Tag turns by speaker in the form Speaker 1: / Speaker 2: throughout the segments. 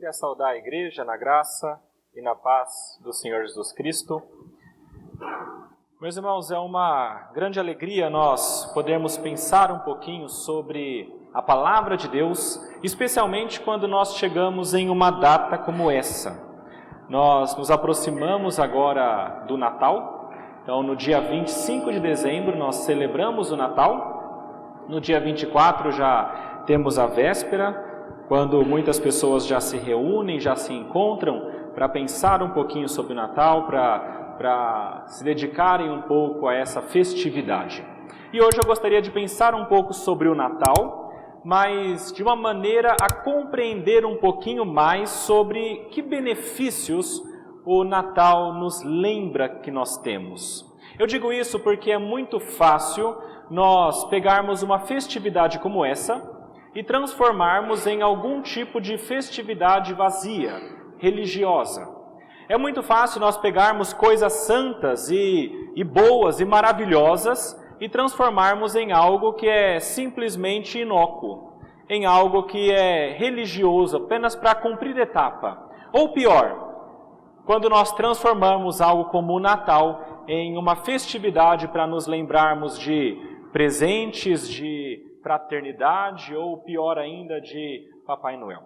Speaker 1: Queria saudar a igreja na graça e na paz do Senhor Jesus Cristo. Meus irmãos, é uma grande alegria nós podermos pensar um pouquinho sobre a palavra de Deus, especialmente quando nós chegamos em uma data como essa. Nós nos aproximamos agora do Natal, então no dia 25 de dezembro nós celebramos o Natal, no dia 24 já temos a véspera, quando muitas pessoas já se reúnem, já se encontram para pensar um pouquinho sobre o Natal, para se dedicarem um pouco a essa festividade. E hoje eu gostaria de pensar um pouco sobre o Natal, mas de uma maneira a compreender um pouquinho mais sobre que benefícios o Natal nos lembra que nós temos. Eu digo isso porque é muito fácil nós pegarmos uma festividade como essa e transformarmos em algum tipo de festividade vazia, religiosa. É muito fácil nós pegarmos coisas santas e boas e maravilhosas e transformarmos em algo que é simplesmente inócuo, em algo que é religioso, apenas para cumprir etapa. Ou pior, quando nós transformamos algo como o Natal em uma festividade para nos lembrarmos de presentes, de fraternidade ou, pior ainda, de Papai Noel.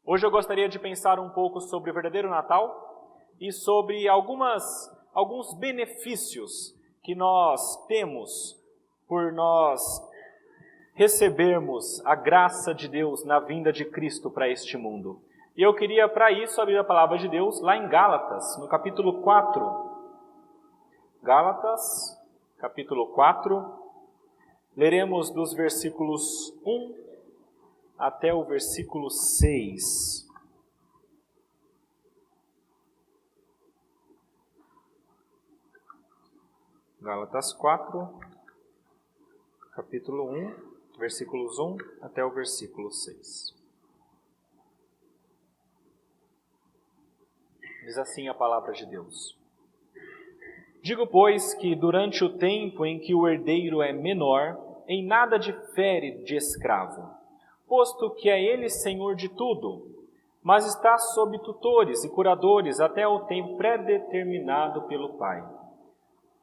Speaker 1: Hoje eu gostaria de pensar um pouco sobre o verdadeiro Natal e sobre alguns benefícios que nós temos por nós recebermos a graça de Deus na vinda de Cristo para este mundo. E eu queria, para isso, abrir a palavra de Deus lá em Gálatas, no capítulo 4. Gálatas, capítulo 4. Leremos dos versículos 1 até o versículo 6. Gálatas 4, capítulo 1, versículos 1 até o versículo 6. Diz assim a palavra de Deus. Digo, pois, que durante o tempo em que o herdeiro é menor, em nada difere de escravo, posto que é ele senhor de tudo, mas está sob tutores e curadores até o tempo predeterminado pelo Pai.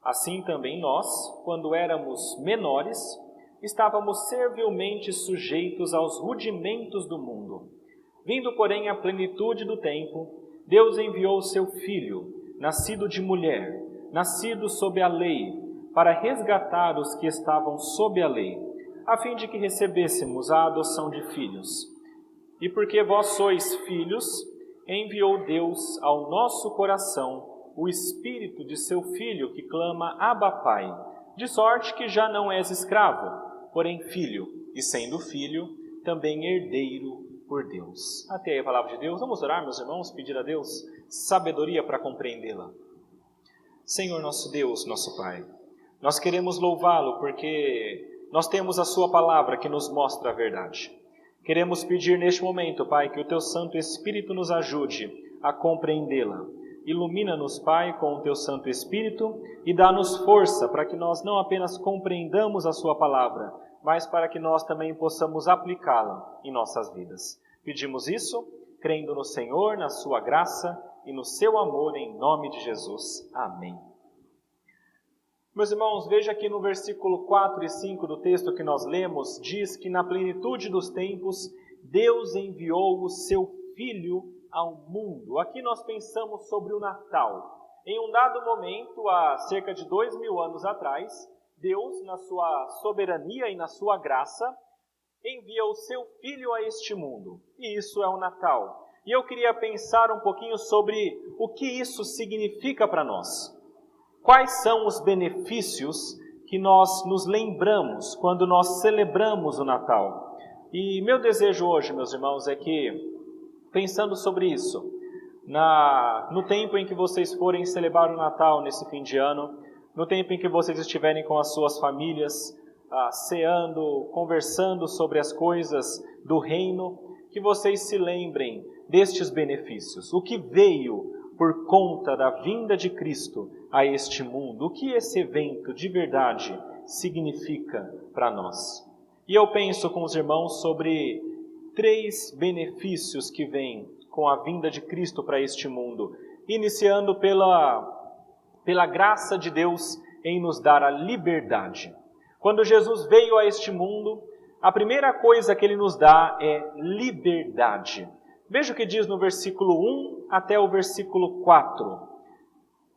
Speaker 1: Assim também nós, quando éramos menores, estávamos servilmente sujeitos aos rudimentos do mundo. Vindo, porém, à plenitude do tempo, Deus enviou o seu Filho, nascido de mulher, nascido sob a lei, para resgatar os que estavam sob a lei, a fim de que recebêssemos a adoção de filhos. E porque vós sois filhos, enviou Deus ao nosso coração o Espírito de seu Filho, que clama, Abba, Pai, de sorte que já não és escravo, porém filho, e sendo filho, também herdeiro por Deus. Até aí a palavra de Deus. Vamos orar, meus irmãos, pedir a Deus sabedoria para compreendê-la. Senhor nosso Deus, nosso Pai, nós queremos louvá-lo porque nós temos a sua palavra que nos mostra a verdade. Queremos pedir neste momento, Pai, que o teu Santo Espírito nos ajude a compreendê-la. Ilumina-nos, Pai, com o teu Santo Espírito e dá-nos força para que nós não apenas compreendamos a sua palavra, mas para que nós também possamos aplicá-la em nossas vidas. Pedimos isso, crendo no Senhor, na sua graça e no seu amor, em nome de Jesus. Amém. Meus irmãos, veja que no versículo 4 e 5 do texto que nós lemos, diz que na plenitude dos tempos, Deus enviou o seu Filho ao mundo. Aqui nós pensamos sobre o Natal. Em um dado momento, há cerca de 2000 anos atrás, Deus, na sua soberania e na sua graça, envia o seu Filho a este mundo. E isso é o Natal. E eu queria pensar um pouquinho sobre o que isso significa para nós. Quais são os benefícios que nós nos lembramos quando nós celebramos o Natal? E meu desejo hoje, meus irmãos, é que, pensando sobre isso, no tempo em que vocês forem celebrar o Natal nesse fim de ano, no tempo em que vocês estiverem com as suas famílias, ceando, conversando sobre as coisas do reino, que vocês se lembrem destes benefícios. O que veio por conta da vinda de Cristo a este mundo? O que esse evento de verdade significa para nós? E eu penso com os irmãos sobre 3 benefícios que vêm com a vinda de Cristo para este mundo, iniciando pela graça de Deus em nos dar a liberdade. Quando Jesus veio a este mundo, a primeira coisa que Ele nos dá é liberdade. Veja o que diz no versículo 1 até o versículo 4.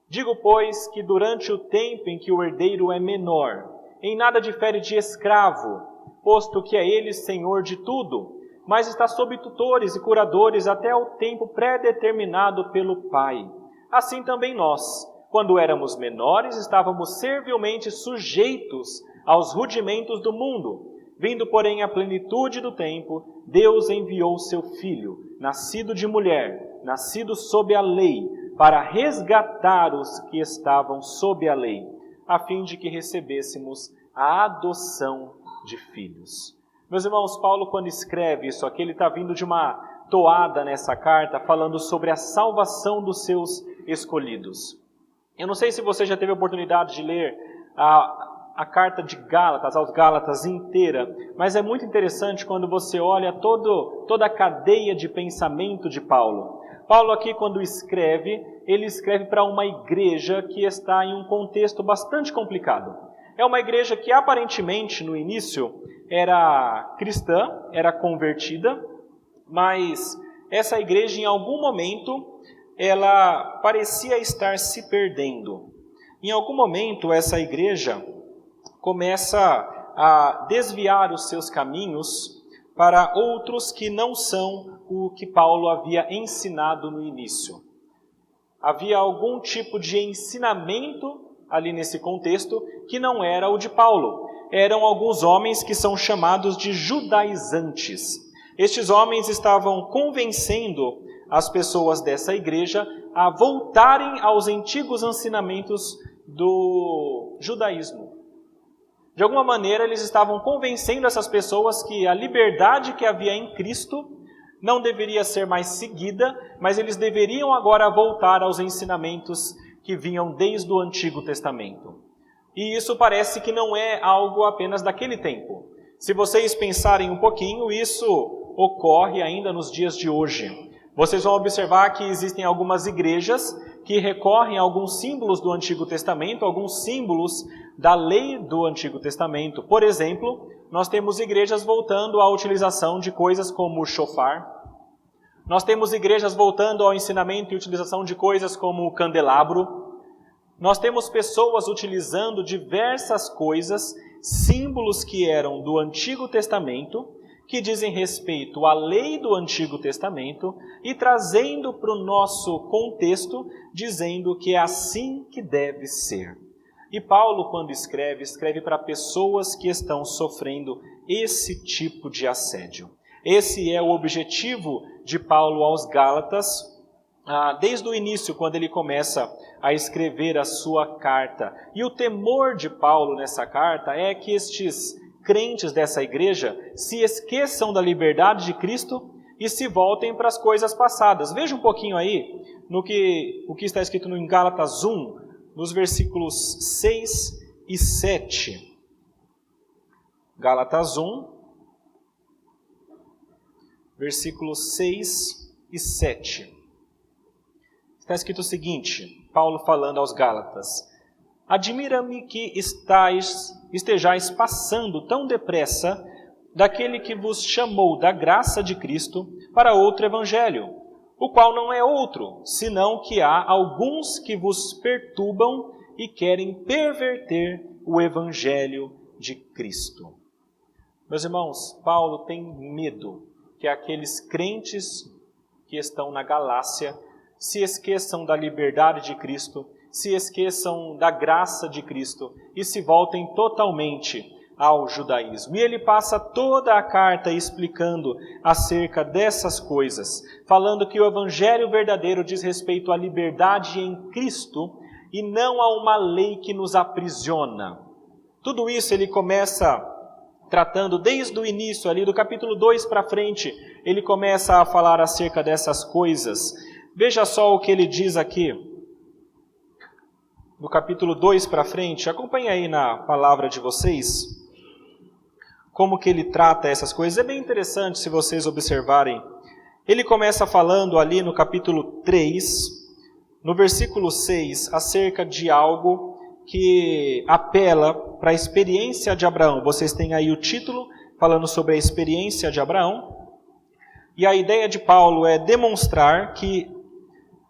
Speaker 1: Digo, pois, que durante o tempo em que o herdeiro é menor, em nada difere de escravo, posto que é ele senhor de tudo, mas está sob tutores e curadores até o tempo pré-determinado pelo Pai. Assim também nós, quando éramos menores, estávamos servilmente sujeitos aos rudimentos do mundo. Vindo, porém, à plenitude do tempo, Deus enviou seu Filho, nascido de mulher, nascido sob a lei, para resgatar os que estavam sob a lei, a fim de que recebêssemos a adoção de filhos. Meus irmãos, Paulo, quando escreve isso aqui, ele está vindo de uma toada nessa carta, falando sobre a salvação dos seus escolhidos. Eu não sei se você já teve a oportunidade de ler a carta de Gálatas, aos Gálatas inteira, mas é muito interessante quando você olha toda a cadeia de pensamento de Paulo. Paulo aqui, quando escreve, ele escreve para uma igreja que está em um contexto bastante complicado. É uma igreja que aparentemente, no início, era cristã, era convertida, mas essa igreja, em algum momento, ela parecia estar se perdendo. Em algum momento, essa igreja começa a desviar os seus caminhos para outros que não são o que Paulo havia ensinado no início. Havia algum tipo de ensinamento ali nesse contexto que não era o de Paulo. Eram alguns homens que são chamados de judaizantes. Estes homens estavam convencendo as pessoas dessa igreja a voltarem aos antigos ensinamentos do judaísmo. De alguma maneira, eles estavam convencendo essas pessoas que a liberdade que havia em Cristo não deveria ser mais seguida, mas eles deveriam agora voltar aos ensinamentos que vinham desde o Antigo Testamento. E isso parece que não é algo apenas daquele tempo. Se vocês pensarem um pouquinho, isso ocorre ainda nos dias de hoje. Vocês vão observar que existem algumas igrejas que recorrem a alguns símbolos do Antigo Testamento, alguns símbolos da lei do Antigo Testamento. Por exemplo, nós temos igrejas voltando à utilização de coisas como o shofar. Nós temos igrejas voltando ao ensinamento e utilização de coisas como o candelabro. Nós temos pessoas utilizando diversas coisas, símbolos que eram do Antigo Testamento, que dizem respeito à lei do Antigo Testamento e trazendo para o nosso contexto, dizendo que é assim que deve ser. E Paulo, quando escreve para pessoas que estão sofrendo esse tipo de assédio. Esse é o objetivo de Paulo aos Gálatas, desde o início, quando ele começa a escrever a sua carta. E o temor de Paulo nessa carta é que estes crentes dessa igreja se esqueçam da liberdade de Cristo e se voltem para as coisas passadas. Veja um pouquinho aí o que está escrito em Gálatas 1, nos versículos 6 e 7. Gálatas 1, versículos 6 e 7. Está escrito o seguinte, Paulo falando aos Gálatas: admira-me que estejais passando tão depressa daquele que vos chamou da graça de Cristo para outro evangelho, o qual não é outro, senão que há alguns que vos perturbam e querem perverter o evangelho de Cristo. Meus irmãos, Paulo tem medo que aqueles crentes que estão na Galácia se esqueçam da liberdade de Cristo, se esqueçam da graça de Cristo e se voltem totalmente ao judaísmo. E ele passa toda a carta explicando acerca dessas coisas, falando que o evangelho verdadeiro diz respeito à liberdade em Cristo e não a uma lei que nos aprisiona. Tudo isso ele começa tratando desde o início, ali do capítulo 2 para frente, ele começa a falar acerca dessas coisas. Veja só o que ele diz aqui, no capítulo 2 para frente, acompanhe aí na palavra de vocês. como que ele trata essas coisas. É bem interessante se vocês observarem. Ele começa falando ali no capítulo 3, no versículo 6, acerca de algo que apela para a experiência de Abraão. Vocês têm aí o título falando sobre a experiência de Abraão. E a ideia de Paulo é demonstrar que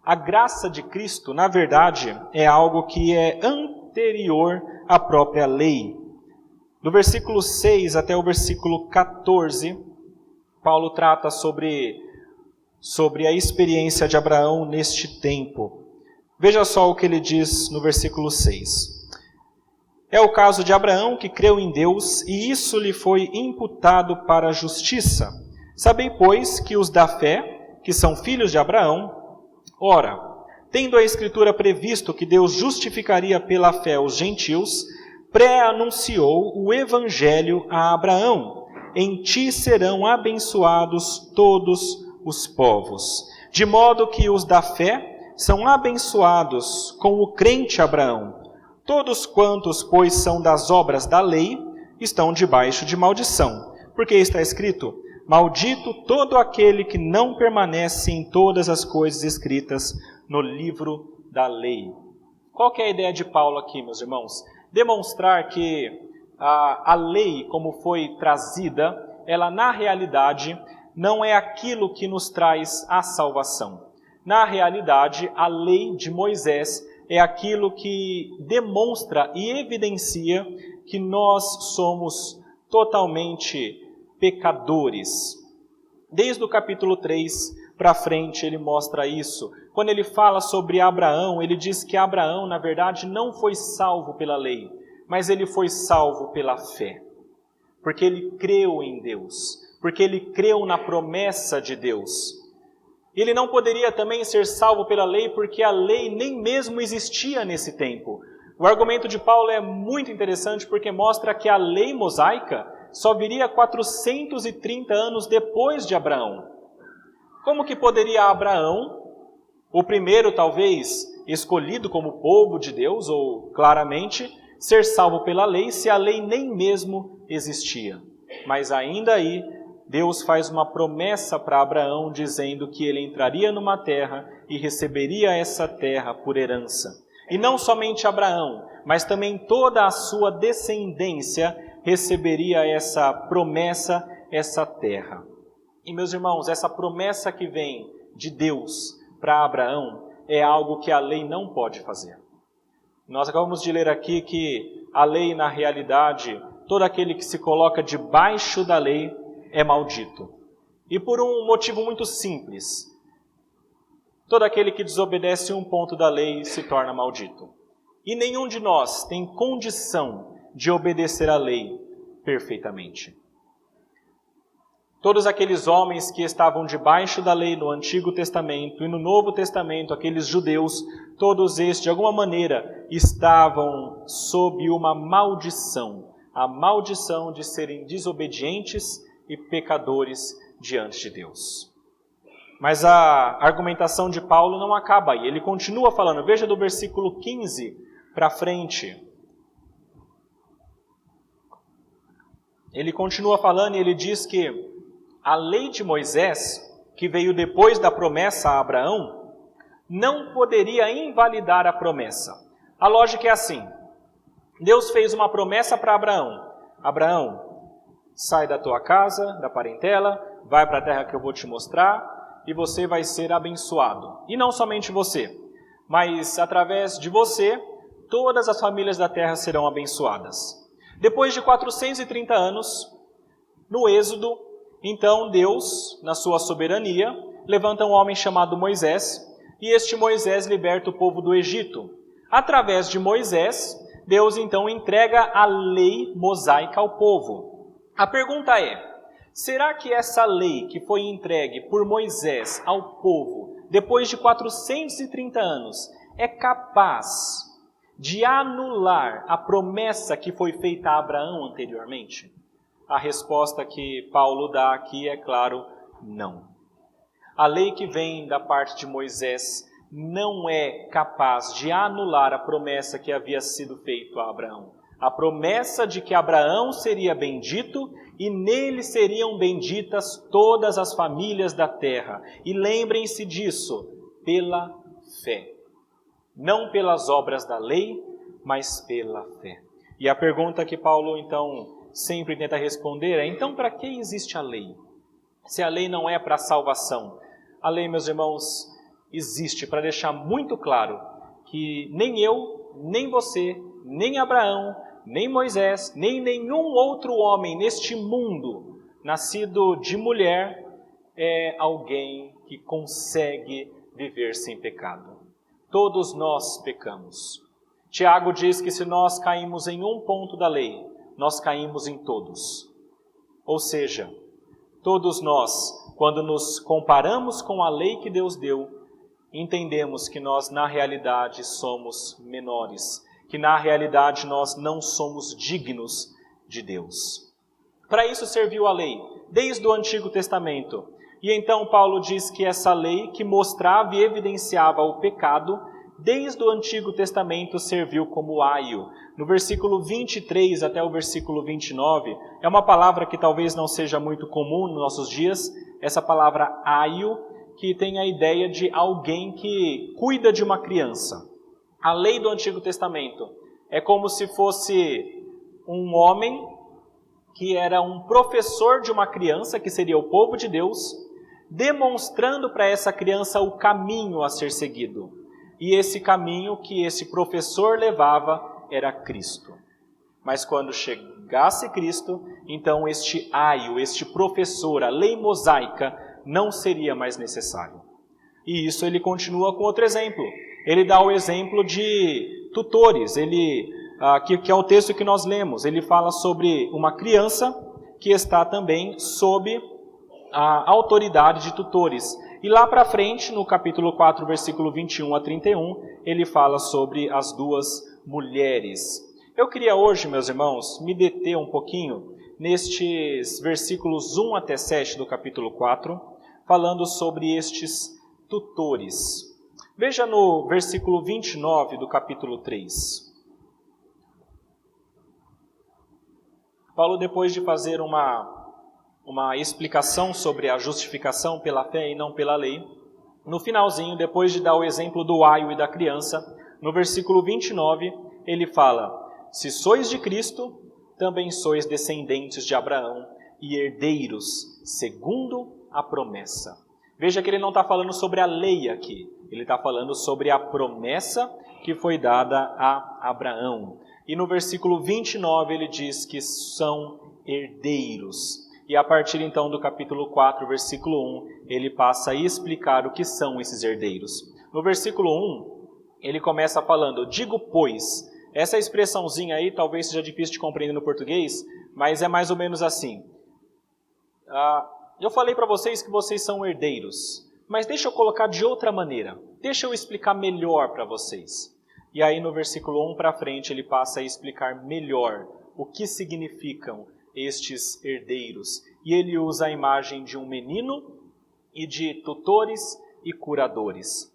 Speaker 1: a graça de Cristo, na verdade, é algo que é anterior à própria lei. Do versículo 6 até o versículo 14, Paulo trata sobre a experiência de Abraão neste tempo. Veja só o que ele diz no versículo 6. É o caso de Abraão que creu em Deus e isso lhe foi imputado para a justiça. Sabei, pois, que os da fé, que são filhos de Abraão, ora, tendo a Escritura previsto que Deus justificaria pela fé os gentios, pré-anunciou o Evangelho a Abraão. Em ti serão abençoados todos os povos. De modo que os da fé são abençoados com o crente Abraão. Todos quantos, pois, são das obras da lei, estão debaixo de maldição. Porque está escrito: maldito todo aquele que não permanece em todas as coisas escritas no livro da lei. Qual que é a ideia de Paulo aqui, meus irmãos? Demonstrar que a lei, como foi trazida, ela na realidade não é aquilo que nos traz a salvação. Na realidade, a lei de Moisés é aquilo que demonstra e evidencia que nós somos totalmente pecadores. Desde o capítulo 3 para frente ele mostra isso. Quando ele fala sobre Abraão, ele diz que Abraão, na verdade, não foi salvo pela lei, mas ele foi salvo pela fé. Porque ele creu em Deus, porque ele creu na promessa de Deus. Ele não poderia também ser salvo pela lei, porque a lei nem mesmo existia nesse tempo. O argumento de Paulo é muito interessante porque mostra que a lei mosaica só viria 430 anos depois de Abraão. Como que poderia Abraão, o primeiro talvez escolhido como povo de Deus, ou claramente, ser salvo pela lei, se a lei nem mesmo existia? Mas ainda aí, Deus faz uma promessa para Abraão, dizendo que ele entraria numa terra e receberia essa terra por herança. E não somente Abraão, mas também toda a sua descendência receberia essa promessa, essa terra. E, meus irmãos, essa promessa que vem de Deus para Abraão é algo que a lei não pode fazer. Nós acabamos de ler aqui que a lei, na realidade, todo aquele que se coloca debaixo da lei é maldito. E por um motivo muito simples. Todo aquele que desobedece um ponto da lei se torna maldito. E nenhum de nós tem condição de obedecer à lei perfeitamente. Todos aqueles homens que estavam debaixo da lei no Antigo Testamento e no Novo Testamento, aqueles judeus, todos estes, de alguma maneira, estavam sob uma maldição. A maldição de serem desobedientes e pecadores diante de Deus. Mas a argumentação de Paulo não acaba aí. Ele continua falando. Veja do versículo 15 para frente. Ele continua falando e ele diz que a lei de Moisés, que veio depois da promessa a Abraão, não poderia invalidar a promessa. A lógica é assim. Deus fez uma promessa para Abraão. Abraão, sai da tua casa, da parentela, vai para a terra que eu vou te mostrar e você vai ser abençoado. E não somente você, mas através de você, todas as famílias da terra serão abençoadas. Depois de 430 anos, no Êxodo, então Deus, na sua soberania, levanta um homem chamado Moisés, e este Moisés liberta o povo do Egito. Através de Moisés, Deus então entrega a lei mosaica ao povo. A pergunta é, será que essa lei que foi entregue por Moisés ao povo, depois de 430 anos, é capaz de anular a promessa que foi feita a Abraão anteriormente? A resposta que Paulo dá aqui é claro, não. A lei que vem da parte de Moisés não é capaz de anular a promessa que havia sido feita a Abraão. A promessa de que Abraão seria bendito e nele seriam benditas todas as famílias da terra. E lembrem-se disso, pela fé. Não pelas obras da lei, mas pela fé. E a pergunta que Paulo, então, sempre tenta responder é: então, para que existe a lei? Se a lei não é para a salvação. A lei, meus irmãos, existe para deixar muito claro que nem eu, nem você, nem Abraão, nem Moisés, nem nenhum outro homem neste mundo, nascido de mulher, é alguém que consegue viver sem pecado. Todos nós pecamos. Tiago diz que se nós caímos em um ponto da lei, nós caímos em todos. Ou seja, todos nós, quando nos comparamos com a lei que Deus deu, entendemos que nós na realidade somos menores, que na realidade nós não somos dignos de Deus. Para isso serviu a lei, desde o Antigo Testamento. E então Paulo diz que essa lei que mostrava e evidenciava o pecado, desde o Antigo Testamento serviu como aio. No versículo 23 até o versículo 29, é uma palavra que talvez não seja muito comum nos nossos dias, essa palavra aio, que tem a ideia de alguém que cuida de uma criança. A lei do Antigo Testamento é como se fosse um homem que era um professor de uma criança, que seria o povo de Deus, demonstrando para essa criança o caminho a ser seguido. E esse caminho que esse professor levava era Cristo. Mas quando chegasse Cristo, então este aio, este professor, a lei mosaica, não seria mais necessário. E isso ele continua com outro exemplo. Ele dá o exemplo de tutores, que é o texto que nós lemos. Ele fala sobre uma criança que está também sob a autoridade de tutores. E lá para frente, no capítulo 4, versículo 21 a 31, ele fala sobre as duas mulheres. Eu queria hoje, meus irmãos, me deter um pouquinho nestes versículos 1 até 7 do capítulo 4, falando sobre estes tutores. Veja no versículo 29 do capítulo 3. Paulo, depois de fazer uma explicação sobre a justificação pela fé e não pela lei, no finalzinho, depois de dar o exemplo do aio e da criança, no versículo 29, ele fala: se sois de Cristo, também sois descendentes de Abraão e herdeiros, segundo a promessa. Veja que ele não está falando sobre a lei aqui, ele está falando sobre a promessa que foi dada a Abraão. E no versículo 29 ele diz que são herdeiros. E a partir então do capítulo 4, versículo 1, ele passa a explicar o que são esses herdeiros. No versículo 1, ele começa falando: digo pois. Essa expressãozinha aí talvez seja difícil de compreender no português, mas é mais ou menos assim. Eu falei para vocês que vocês são herdeiros, mas deixa eu colocar de outra maneira. Deixa eu explicar melhor para vocês. E aí no versículo 1 para frente ele passa a explicar melhor o que significam estes herdeiros. E ele usa a imagem de um menino e de tutores e curadores.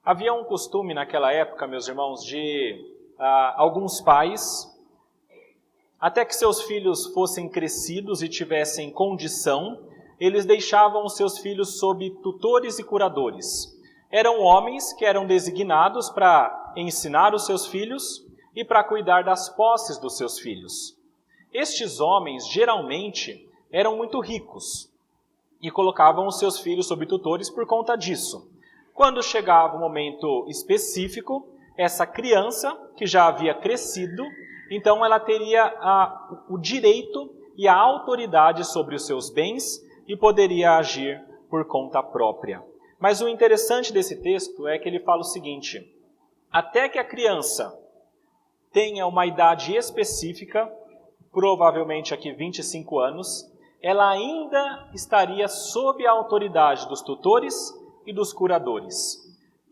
Speaker 1: Havia um costume naquela época, meus irmãos, de alguns pais, até que seus filhos fossem crescidos e tivessem condição, eles deixavam os seus filhos sob tutores e curadores. Eram homens que eram designados para ensinar os seus filhos e para cuidar das posses dos seus filhos. Estes homens, geralmente, eram muito ricos e colocavam os seus filhos sob tutores por conta disso. Quando chegava um momento específico, essa criança, que já havia crescido, então ela teria o direito e a autoridade sobre os seus bens e poderia agir por conta própria. Mas o interessante desse texto é que ele fala o seguinte: até que a criança tenha uma idade específica, provavelmente aqui 25 anos, ela ainda estaria sob a autoridade dos tutores e dos curadores.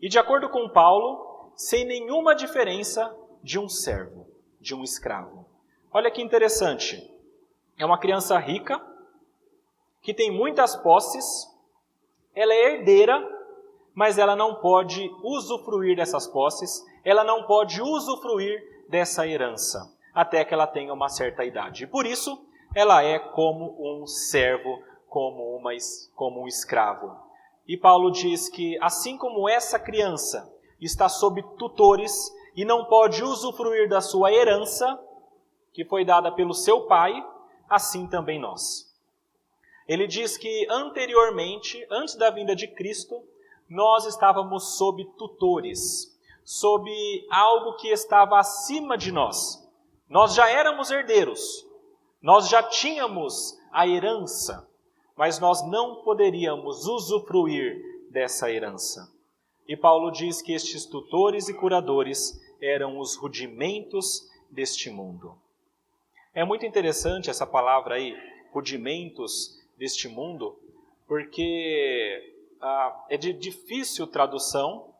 Speaker 1: E de acordo com Paulo, sem nenhuma diferença de um servo, de um escravo. Olha que interessante. É uma criança rica, que tem muitas posses, ela é herdeira, mas ela não pode usufruir dessas posses, ela não pode usufruir dessa herança. até que ela tenha uma certa idade. E por isso, ela é como um servo, como um escravo. E Paulo diz que, assim como essa criança está sob tutores e não pode usufruir da sua herança, que foi dada pelo seu pai, assim também nós. Ele diz que anteriormente, antes da vinda de Cristo, nós estávamos sob tutores, sob algo que estava acima de nós. Nós já éramos herdeiros, nós já tínhamos a herança, mas nós não poderíamos usufruir dessa herança. E Paulo diz que estes tutores e curadores eram os rudimentos deste mundo. É muito interessante essa palavra aí, rudimentos deste mundo, porque é de difícil tradução.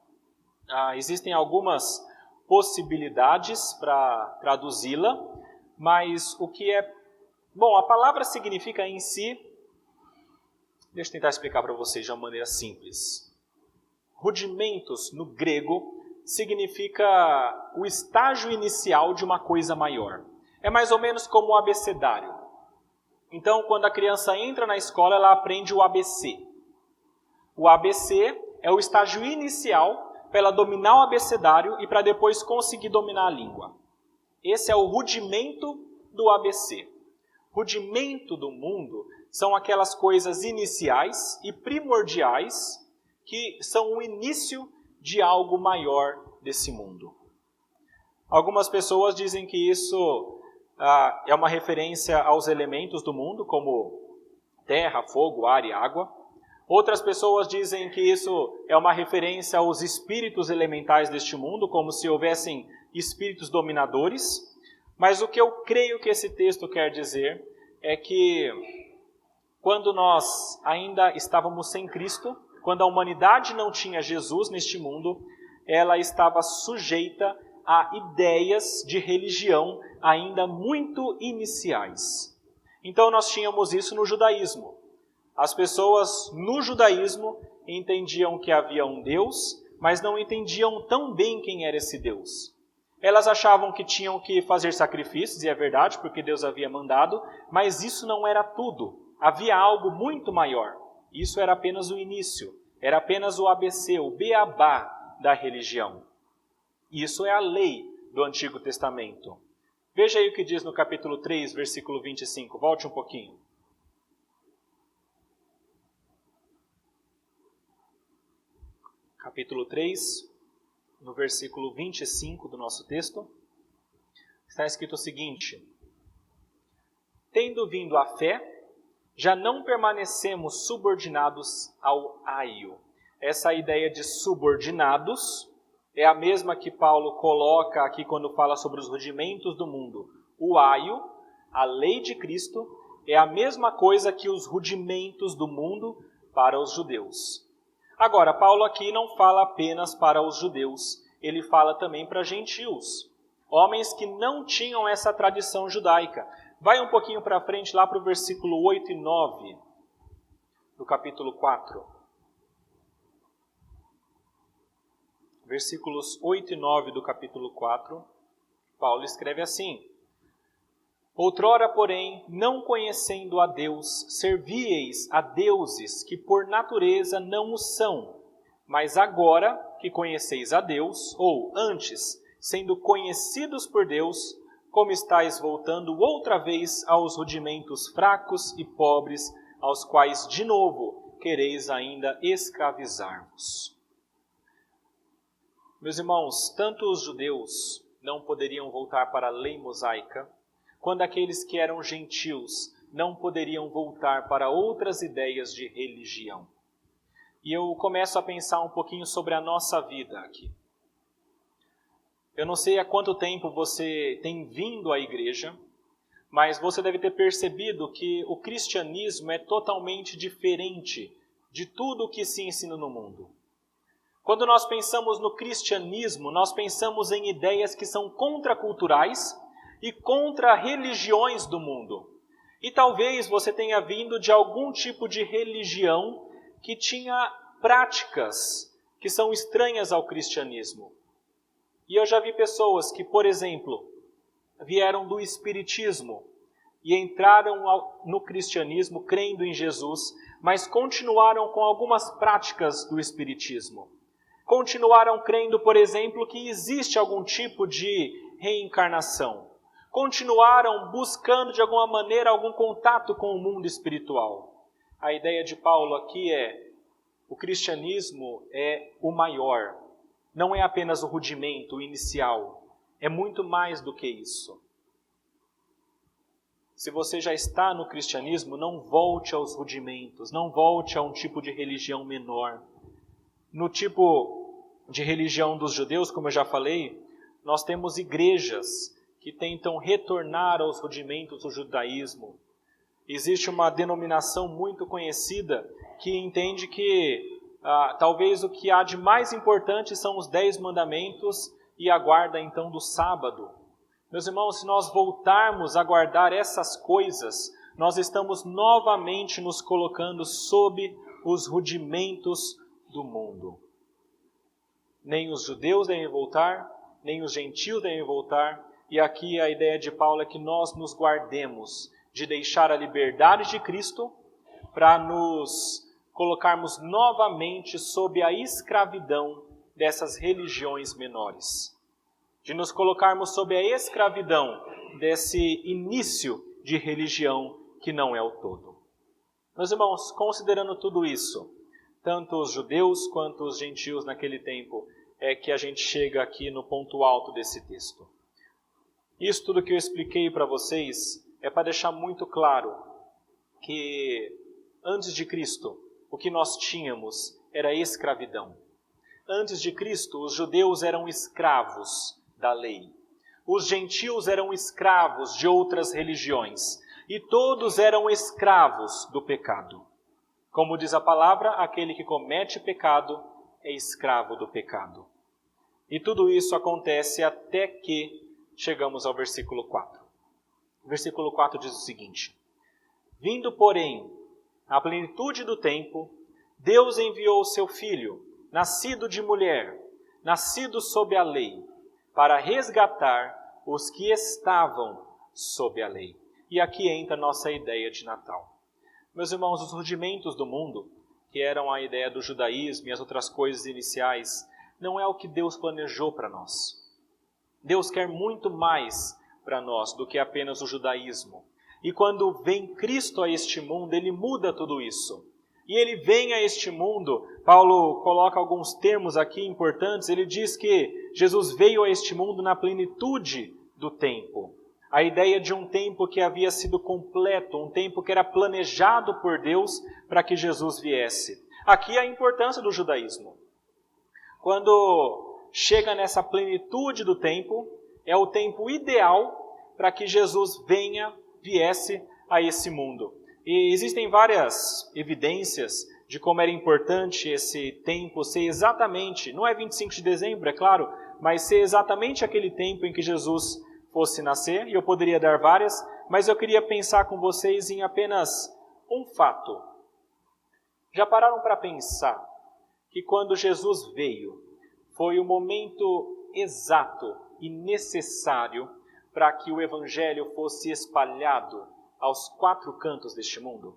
Speaker 1: Existem algumas possibilidades para traduzi-la, mas o que é... Bom, a palavra significa em si... Deixa eu tentar explicar para vocês de uma maneira simples. Rudimentos, no grego, significa o estágio inicial de uma coisa maior. É mais ou menos como o abecedário. Então, quando a criança entra na escola, ela aprende o ABC. O ABC é o estágio inicial para ela dominar o abecedário e para depois conseguir dominar a língua. Esse é o rudimento do ABC. Rudimento do mundo são aquelas coisas iniciais e primordiais que são o início de algo maior desse mundo. Algumas pessoas dizem que isso é uma referência aos elementos do mundo, como terra, fogo, ar e água. Outras pessoas dizem que isso é uma referência aos espíritos elementais deste mundo, como se houvessem espíritos dominadores. Mas o que eu creio que esse texto quer dizer é que quando nós ainda estávamos sem Cristo, quando a humanidade não tinha Jesus neste mundo, ela estava sujeita a ideias de religião ainda muito iniciais. Então nós tínhamos isso no judaísmo. As pessoas no judaísmo entendiam que havia um Deus, mas não entendiam tão bem quem era esse Deus. Elas achavam que tinham que fazer sacrifícios, e é verdade, porque Deus havia mandado, mas isso não era tudo. Havia algo muito maior. Isso era apenas o início, era apenas o ABC, o beabá da religião. Isso é a lei do Antigo Testamento. Veja aí o que diz no capítulo 3, versículo 25. Volte um pouquinho. Capítulo 3, no versículo 25 do nosso texto, está escrito o seguinte: tendo vindo a fé, já não permanecemos subordinados ao aio. Essa ideia de subordinados é a mesma que Paulo coloca aqui quando fala sobre os rudimentos do mundo. O aio, a lei de Cristo, é a mesma coisa que os rudimentos do mundo para os judeus. Agora, Paulo aqui não fala apenas para os judeus, ele fala também para gentios, homens que não tinham essa tradição judaica. Vai um pouquinho para frente, lá para o versículo 8 e 9 do capítulo 4. Versículos 8 e 9 do capítulo 4, Paulo escreve assim: outrora, porém, não conhecendo a Deus, servieis a deuses que por natureza não o são. Mas agora que conheceis a Deus, ou antes, sendo conhecidos por Deus, como estáis voltando outra vez aos rudimentos fracos e pobres, aos quais, de novo, quereis ainda escravizar-vos. Meus irmãos, tanto os judeus não poderiam voltar para a lei mosaica, quando aqueles que eram gentios não poderiam voltar para outras ideias de religião. E eu começo a pensar um pouquinho sobre a nossa vida aqui. Eu não sei há quanto tempo você tem vindo à igreja, mas você deve ter percebido que o cristianismo é totalmente diferente de tudo o que se ensina no mundo. Quando nós pensamos no cristianismo, nós pensamos em ideias que são contraculturais e contra religiões do mundo. E talvez você tenha vindo de algum tipo de religião que tinha práticas que são estranhas ao cristianismo. E eu já vi pessoas que, por exemplo, vieram do Espiritismo e entraram no cristianismo crendo em Jesus, mas continuaram com algumas práticas do Espiritismo. Continuaram crendo, por exemplo, que existe algum tipo de reencarnação. Continuaram buscando de alguma maneira algum contato com o mundo espiritual. A ideia de Paulo aqui o cristianismo é o maior. Não é apenas o rudimento, o inicial. É muito mais do que isso. Se você já está no cristianismo, não volte aos rudimentos, não volte a um tipo de religião menor. No tipo de religião dos judeus, como eu já falei, nós temos igrejas que tentam retornar aos rudimentos do judaísmo. Existe uma denominação muito conhecida que entende que talvez o que há de mais importante são os 10 mandamentos e a guarda então do sábado. Meus irmãos, se nós voltarmos a guardar essas coisas, nós estamos novamente nos colocando sob os rudimentos do mundo. Nem os judeus devem voltar, nem os gentios devem voltar, e aqui a ideia de Paulo é que nós nos guardemos de deixar a liberdade de Cristo para nos colocarmos novamente sob a escravidão dessas religiões menores. De nos colocarmos sob a escravidão desse início de religião que não é o todo. Meus irmãos, considerando tudo isso, tanto os judeus quanto os gentios naquele tempo, é que a gente chega aqui no ponto alto desse texto. Isso tudo que eu expliquei para vocês é para deixar muito claro que antes de Cristo, o que nós tínhamos era escravidão. Antes de Cristo, os judeus eram escravos da lei. Os gentios eram escravos de outras religiões. E todos eram escravos do pecado. Como diz a palavra, aquele que comete pecado é escravo do pecado. E tudo isso acontece até que chegamos ao versículo 4. O versículo 4 diz o seguinte: Vindo, porém, à plenitude do tempo, Deus enviou o seu Filho, nascido de mulher, nascido sob a lei, para resgatar os que estavam sob a lei. E aqui entra a nossa ideia de Natal. Meus irmãos, os rudimentos do mundo, que eram a ideia do judaísmo e as outras coisas iniciais, não é o que Deus planejou para nós. Deus quer muito mais para nós do que apenas o judaísmo. E quando vem Cristo a este mundo, Ele muda tudo isso. E Ele vem a este mundo, Paulo coloca alguns termos aqui importantes, ele diz que Jesus veio a este mundo na plenitude do tempo. A ideia de um tempo que havia sido completo, um tempo que era planejado por Deus para que Jesus viesse. Aqui a importância do judaísmo. Quando chega nessa plenitude do tempo, é o tempo ideal para que Jesus viesse a esse mundo. E existem várias evidências de como era importante esse tempo ser exatamente, não é 25 de dezembro, é claro, mas ser exatamente aquele tempo em que Jesus fosse nascer, e eu poderia dar várias, mas eu queria pensar com vocês em apenas um fato. Já pararam para pensar que quando Jesus veio, foi o momento exato e necessário para que o Evangelho fosse espalhado aos 4 cantos deste mundo?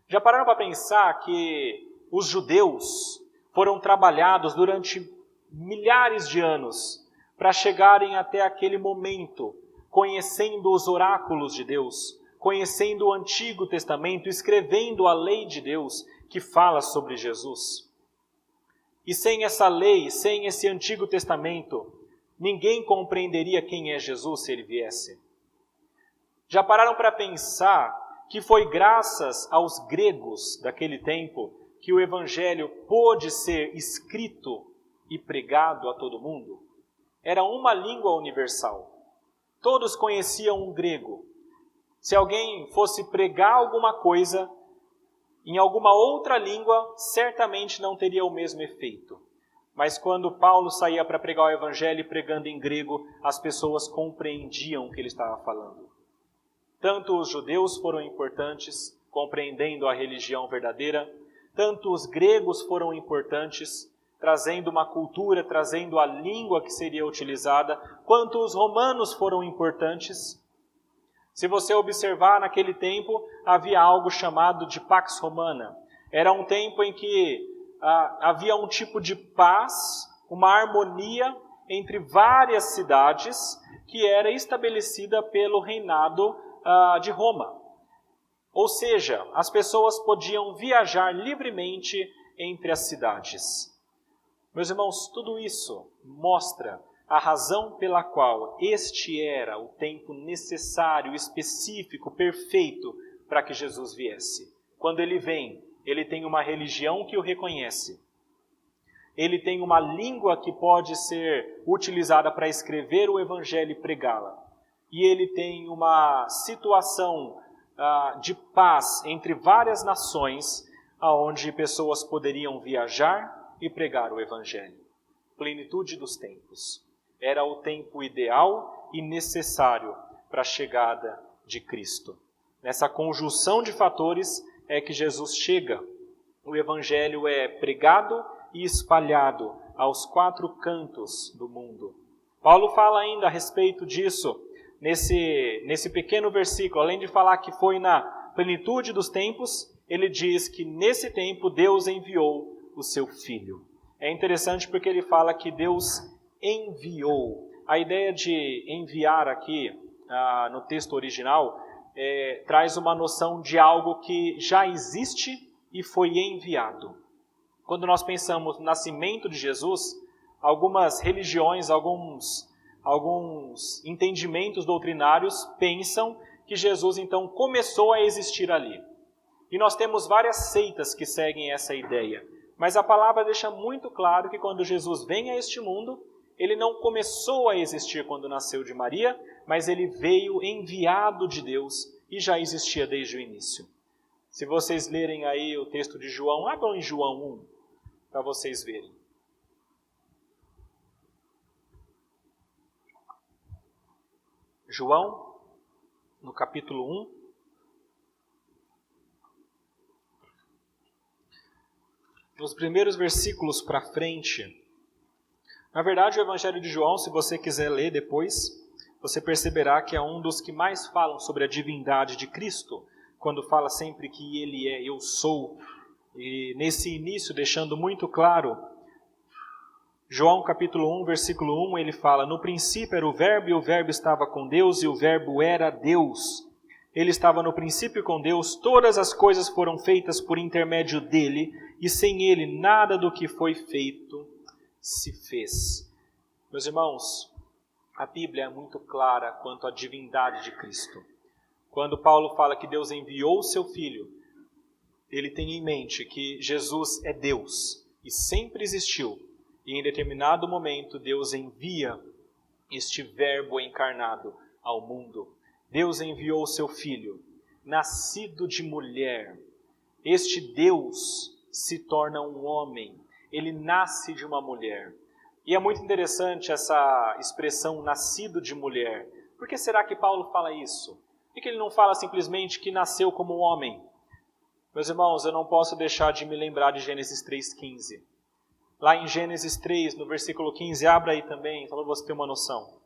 Speaker 1: Já pararam para pensar que os judeus foram trabalhados durante milhares de anos para chegarem até aquele momento, conhecendo os oráculos de Deus, conhecendo o Antigo Testamento, escrevendo a lei de Deus que fala sobre Jesus? E sem essa lei, sem esse Antigo Testamento, ninguém compreenderia quem é Jesus se ele viesse. Já pararam para pensar que foi graças aos gregos daquele tempo que o Evangelho pôde ser escrito e pregado a todo mundo? Era uma língua universal. Todos conheciam o grego. Se alguém fosse pregar alguma coisa em alguma outra língua, certamente não teria o mesmo efeito. Mas quando Paulo saía para pregar o Evangelho pregando em grego, as pessoas compreendiam o que ele estava falando. Tanto os judeus foram importantes, compreendendo a religião verdadeira, tanto os gregos foram importantes, trazendo uma cultura, trazendo a língua que seria utilizada, quanto os romanos foram importantes. Se você observar, naquele tempo havia algo chamado de Pax Romana. Era um tempo em que havia um tipo de paz, uma harmonia entre várias cidades que era estabelecida pelo reinado de Roma. Ou seja, as pessoas podiam viajar livremente entre as cidades. Meus irmãos, tudo isso mostra a razão pela qual este era o tempo necessário, específico, perfeito para que Jesus viesse. Quando ele vem, ele tem uma religião que o reconhece. Ele tem uma língua que pode ser utilizada para escrever o evangelho e pregá-la. E ele tem uma situação de paz entre várias nações, onde pessoas poderiam viajar e pregar o evangelho. Plenitude dos tempos. Era o tempo ideal e necessário para a chegada de Cristo. Nessa conjunção de fatores é que Jesus chega. O evangelho é pregado e espalhado aos 4 cantos do mundo. Paulo fala ainda a respeito disso nesse pequeno versículo. Além de falar que foi na plenitude dos tempos, ele diz que nesse tempo Deus enviou o seu Filho. É interessante porque ele fala que Deus enviou. A ideia de enviar aqui, no texto original, traz uma noção de algo que já existe e foi enviado. Quando nós pensamos no nascimento de Jesus, algumas religiões, alguns entendimentos doutrinários pensam que Jesus então começou a existir ali. E nós temos várias seitas que seguem essa ideia. Mas a palavra deixa muito claro que quando Jesus vem a este mundo, ele não começou a existir quando nasceu de Maria, mas ele veio enviado de Deus e já existia desde o início. Se vocês lerem aí o texto de João, abram em João 1, para vocês verem. João, no capítulo 1. Nos primeiros versículos para frente. Na verdade, o Evangelho de João, se você quiser ler depois, você perceberá que é um dos que mais falam sobre a divindade de Cristo, quando fala sempre que Ele é, eu sou. E nesse início, deixando muito claro, João capítulo 1, versículo 1, ele fala: no princípio era o Verbo, e o Verbo estava com Deus, e o Verbo era Deus. Ele estava no princípio com Deus, todas as coisas foram feitas por intermédio dele, e sem ele nada do que foi feito se fez. Meus irmãos, a Bíblia é muito clara quanto à divindade de Cristo. Quando Paulo fala que Deus enviou o seu Filho, ele tem em mente que Jesus é Deus e sempre existiu. E em determinado momento Deus envia este Verbo encarnado ao mundo. Deus enviou o seu Filho, nascido de mulher. Este Deus se torna um homem. Ele nasce de uma mulher. E é muito interessante essa expressão nascido de mulher. Por que será que Paulo fala isso? Por que ele não fala simplesmente que nasceu como homem? Meus irmãos, eu não posso deixar de me lembrar de Gênesis 3,15. Lá em Gênesis 3, no versículo 15, abra aí também, só para você ter uma noção.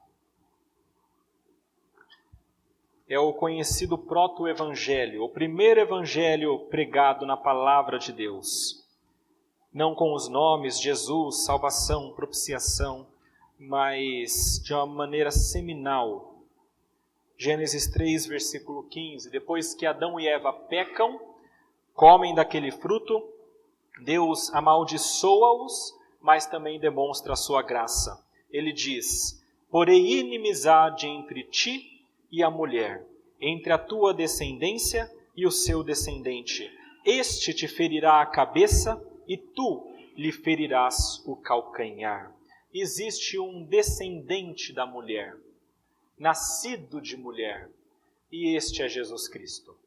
Speaker 1: É o conhecido proto-evangelho, o primeiro evangelho pregado na palavra de Deus. Não com os nomes Jesus, salvação, propiciação, mas de uma maneira seminal. Gênesis 3, versículo 15. Depois que Adão e Eva pecam, comem daquele fruto, Deus amaldiçoa-os, mas também demonstra a sua graça. Ele diz: porém inimizade entre ti e a mulher, entre a tua descendência e o seu descendente. Este te ferirá a cabeça e tu lhe ferirás o calcanhar. Existe um descendente da mulher, nascido de mulher, e este é Jesus Cristo.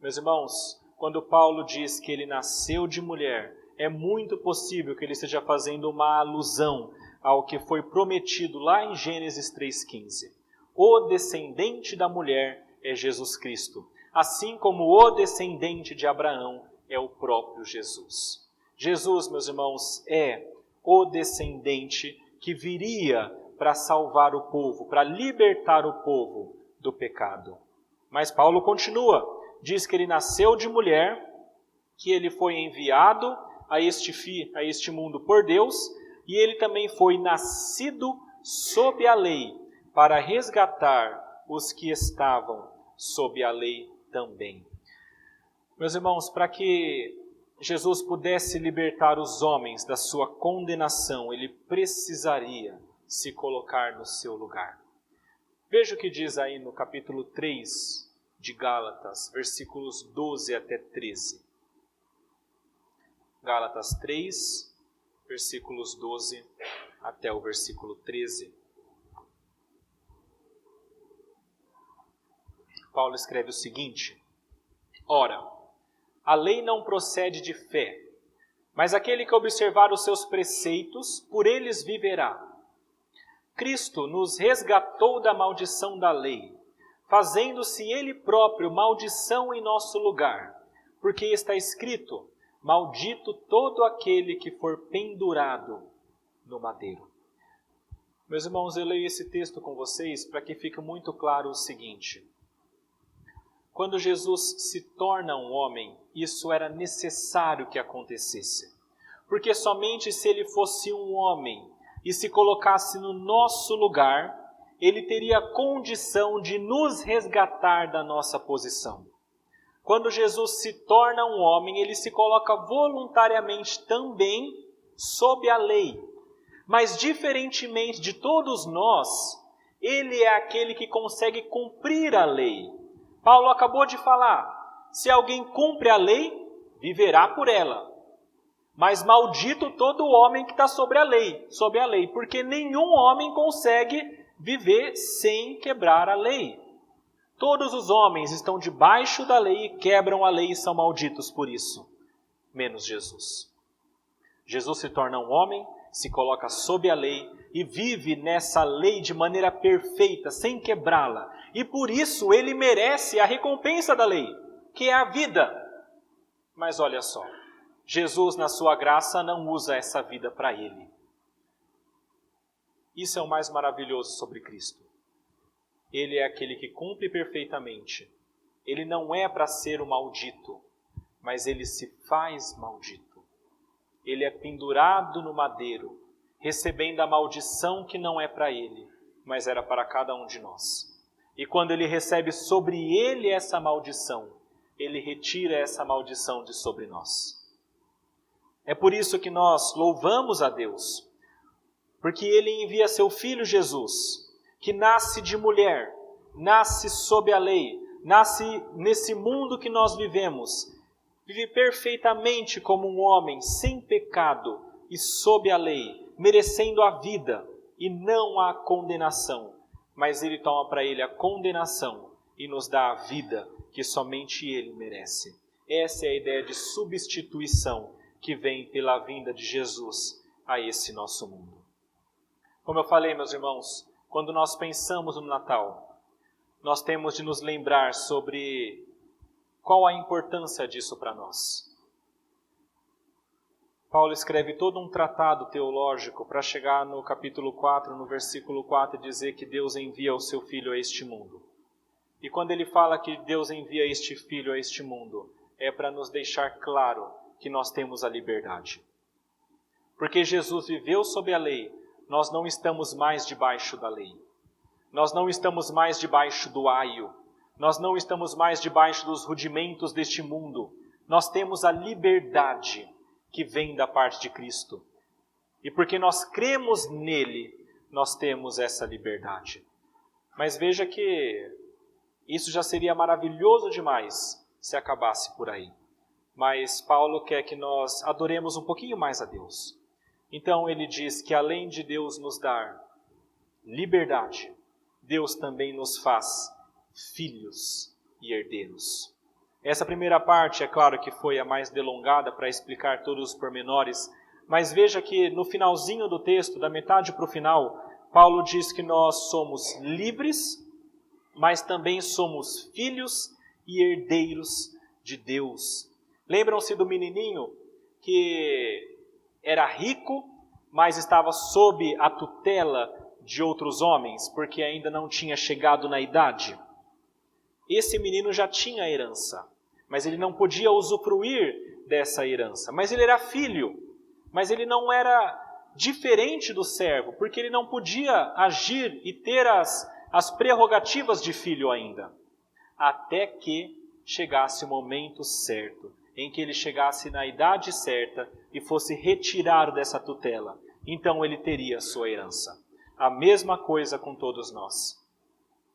Speaker 1: Meus irmãos, quando Paulo diz que ele nasceu de mulher, é muito possível que ele esteja fazendo uma alusão ao que foi prometido lá em Gênesis 3,15. O descendente da mulher é Jesus Cristo, assim como o descendente de Abraão é o próprio Jesus. Jesus, meus irmãos, é o descendente que viria para salvar o povo, para libertar o povo do pecado. Mas Paulo continua, diz que ele nasceu de mulher, que ele foi enviado a este mundo por Deus, e ele também foi nascido sob a lei, para resgatar os que estavam sob a lei também. Meus irmãos, para que Jesus pudesse libertar os homens da sua condenação, ele precisaria se colocar no seu lugar. Veja o que diz aí no capítulo 3 de Gálatas, versículos 12 até 13. Gálatas 3, versículos 12 até o versículo 13. Paulo escreve o seguinte: Ora, a lei não procede de fé, mas aquele que observar os seus preceitos, por eles viverá. Cristo nos resgatou da maldição da lei, fazendo-se Ele próprio maldição em nosso lugar, porque está escrito: maldito todo aquele que for pendurado no madeiro. Meus irmãos, eu leio esse texto com vocês para que fique muito claro o seguinte: quando Jesus se torna um homem, isso era necessário que acontecesse, porque somente se ele fosse um homem e se colocasse no nosso lugar, ele teria condição de nos resgatar da nossa posição. Quando Jesus se torna um homem, ele se coloca voluntariamente também sob a lei. Mas diferentemente de todos nós, ele é aquele que consegue cumprir a lei. Paulo acabou de falar, se alguém cumpre a lei, viverá por ela. Mas maldito todo homem que está sobre a lei, porque nenhum homem consegue viver sem quebrar a lei. Todos os homens estão debaixo da lei e quebram a lei e são malditos por isso, menos Jesus. Jesus se torna um homem, se coloca sob a lei e vive nessa lei de maneira perfeita, sem quebrá-la. E por isso ele merece a recompensa da lei, que é a vida. Mas olha só, Jesus na sua graça não usa essa vida para ele. Isso é o mais maravilhoso sobre Cristo. Ele é aquele que cumpre perfeitamente. Ele não é para ser o maldito, mas ele se faz maldito. Ele é pendurado no madeiro, recebendo a maldição que não é para ele, mas era para cada um de nós. E quando ele recebe sobre ele essa maldição, ele retira essa maldição de sobre nós. É por isso que nós louvamos a Deus, porque ele envia seu Filho Jesus, que nasce de mulher, nasce sob a lei, nasce nesse mundo que nós vivemos, vive perfeitamente como um homem, sem pecado e sob a lei, merecendo a vida e não a condenação. Mas ele toma para ele a condenação e nos dá a vida que somente ele merece. Essa é a ideia de substituição que vem pela vinda de Jesus a esse nosso mundo. Como eu falei, meus irmãos, quando nós pensamos no Natal, nós temos de nos lembrar sobre qual a importância disso para nós. Paulo escreve todo um tratado teológico para chegar no capítulo 4, no versículo 4, e dizer que Deus envia o seu Filho a este mundo. E quando ele fala que Deus envia este Filho a este mundo, é para nos deixar claro que nós temos a liberdade. Porque Jesus viveu sob a lei, nós não estamos mais debaixo da lei. Nós não estamos mais debaixo do aio. Nós não estamos mais debaixo dos rudimentos deste mundo. Nós temos a liberdade que vem da parte de Cristo. E porque nós cremos nele, nós temos essa liberdade. Mas veja que isso já seria maravilhoso demais se acabasse por aí. Mas Paulo quer que nós adoremos um pouquinho mais a Deus. Então ele diz que além de Deus nos dar liberdade, Deus também nos faz filhos e herdeiros. Essa primeira parte, é claro que foi a mais delongada para explicar todos os pormenores, mas veja que no finalzinho do texto, da metade para o final, Paulo diz que nós somos livres, mas também somos filhos e herdeiros de Deus. Lembram-se do menininho que era rico mas estava sob a tutela de outros homens, porque ainda não tinha chegado na idade. Esse menino já tinha herança, mas ele não podia usufruir dessa herança. Mas ele era filho, mas ele não era diferente do servo, porque ele não podia agir e ter as prerrogativas de filho ainda. Até que chegasse o momento certo, em que ele chegasse na idade certa e fosse retirado dessa tutela. Então ele teria sua herança. A mesma coisa com todos nós.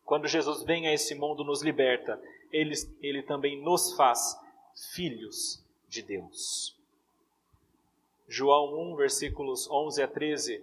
Speaker 1: Quando Jesus vem a esse mundo, nos liberta, ele também nos faz filhos de Deus. João 1, versículos 11 a 13,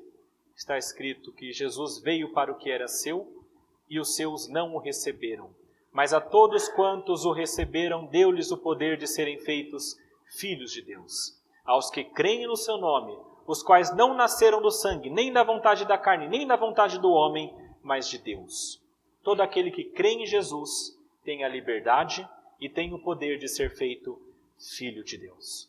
Speaker 1: está escrito que Jesus veio para o que era seu e os seus não o receberam. Mas a todos quantos o receberam, deu-lhes o poder de serem feitos filhos de Deus. Aos que creem no seu nome, os quais não nasceram do sangue, nem da vontade da carne, nem da vontade do homem, mas de Deus. Todo aquele que crê em Jesus tem a liberdade e tem o poder de ser feito filho de Deus.